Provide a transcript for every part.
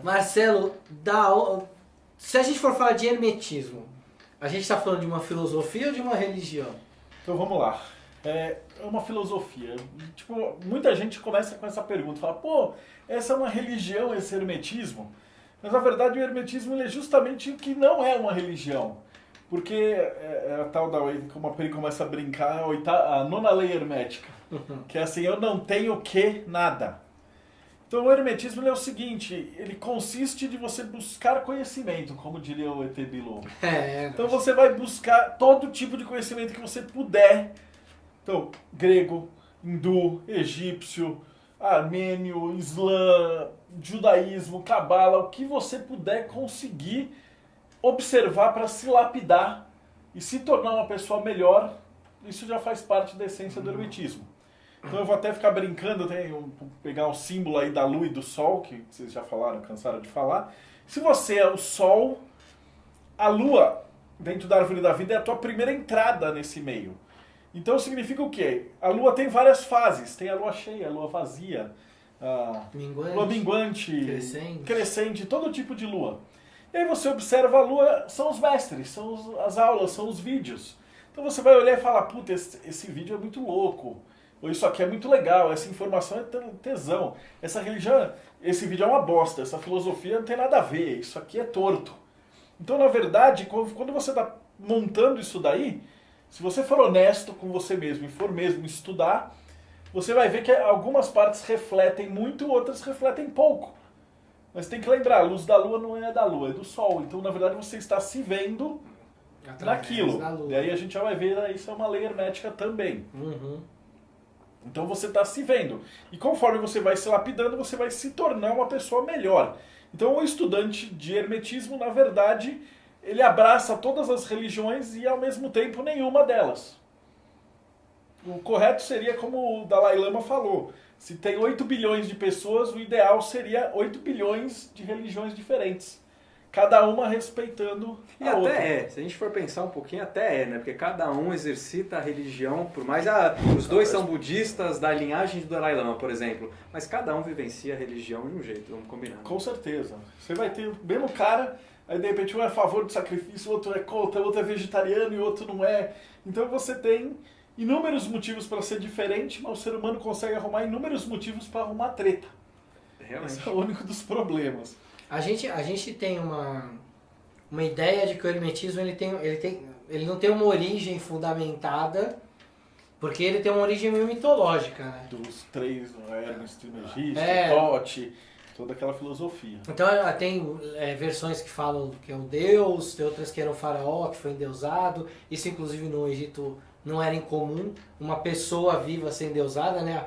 Marcelo, se a gente for falar de hermetismo, a gente está falando de uma filosofia ou de uma religião? Então vamos lá. É uma filosofia. Tipo, muita gente começa com essa pergunta, fala, pô, essa é uma religião, esse hermetismo? Mas na verdade o hermetismo ele é justamente o que não é uma religião. Porque é a tal da, como a Peri começa a brincar, a nona lei hermética. Que é assim, eu não tenho que nada. Então o hermetismo ele é o seguinte, ele consiste de você buscar conhecimento, como diria o E.T. Bilu. Então você vai buscar todo tipo de conhecimento que você puder. Então, grego, hindu, egípcio, armênio, islã, judaísmo, cabala, o que você puder conseguir observar para se lapidar e se tornar uma pessoa melhor, isso já faz parte da essência do hermetismo. Então eu vou até ficar brincando, pegar o símbolo aí da lua e do sol, que vocês já falaram, cansaram de falar. Se você é o sol, a lua, dentro da árvore da vida, é a tua primeira entrada nesse meio. Então significa o quê? A lua tem várias fases. Tem a lua cheia, a lua vazia, a lua minguante, crescente, todo tipo de lua. E aí você observa a lua, são os mestres, são as aulas, são os vídeos. Então você vai olhar e falar, puta, esse vídeo é muito louco. Ou isso aqui é muito legal, essa informação é tesão. Essa religião, esse vídeo é uma bosta, essa filosofia não tem nada a ver, isso aqui é torto. Então, na verdade, quando você está montando isso daí, se você for honesto com você mesmo e for mesmo estudar, você vai ver que algumas partes refletem muito, outras refletem pouco. Mas tem que lembrar, a luz da lua não é da lua, é do sol. Então, na verdade, você está se vendo naquilo. E aí a gente já vai ver, isso é uma lei hermética também. Então você está se vendo. E conforme você vai se lapidando, você vai se tornar uma pessoa melhor. Então o estudante de hermetismo, na verdade, ele abraça todas as religiões e ao mesmo tempo nenhuma delas. O correto seria como o Dalai Lama falou. Se tem 8 bilhões de pessoas, o ideal seria 8 bilhões de religiões diferentes. Cada uma respeitando a outra. Até se a gente for pensar um pouquinho, até né? Porque cada um exercita a religião, por mais os dois são budistas da linhagem do Dalai Lama, por exemplo, mas cada um vivencia a religião de um jeito, vamos combinar. Com certeza. Você vai ter o mesmo cara, aí de repente um é a favor do sacrifício, o outro é contra, o outro é vegetariano e o outro não é. Então você tem inúmeros motivos para ser diferente, mas o ser humano consegue arrumar inúmeros motivos para arrumar treta. Realmente. Esse é o único dos problemas. A gente tem uma ideia de que o hermetismo ele não tem uma origem fundamentada, porque ele tem uma origem meio mitológica, né? Dos três, Hermes Trismegisto, Tote, toda aquela filosofia. Então tem versões que falam que é um deus, tem outras que era um faraó, que foi endeusado. Isso inclusive no Egito não era incomum, uma pessoa viva ser endeusada, né?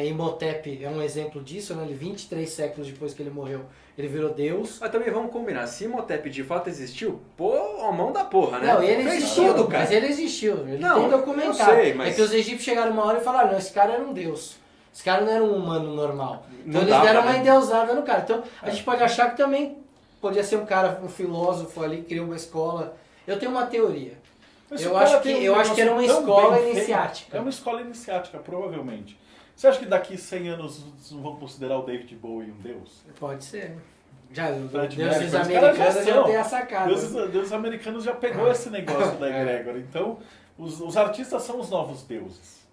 Imhotep é um exemplo disso, né? 23 séculos depois que ele morreu, ele virou Deus. Mas também vamos combinar, se Imhotep de fato existiu, pô, a mão da porra, né? Não, ele existiu, tudo, cara. mas ele existiu, ele não, tem documentado. Eu sei, mas... É que os egípcios chegaram uma hora e falaram, não, esse cara era um deus. Esse cara não era um humano normal. Então eles deram uma endeusada no cara. Então a gente pode achar que também podia ser um cara, um filósofo ali, criou uma escola. Eu tenho uma teoria. Eu acho que era uma escola iniciática. É uma escola iniciática, provavelmente. Você acha que daqui 100 anos não vão considerar o David Bowie um deus? Pode ser. Já, Fred deuses Mercury, americanos já tem a sacada. Deuses americanos já pegou esse negócio da egrégora. Então, os artistas são os novos deuses.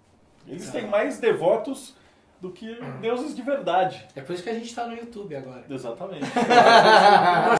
Eles têm mais devotos do que deuses de verdade. É por isso que a gente está no YouTube agora. Exatamente.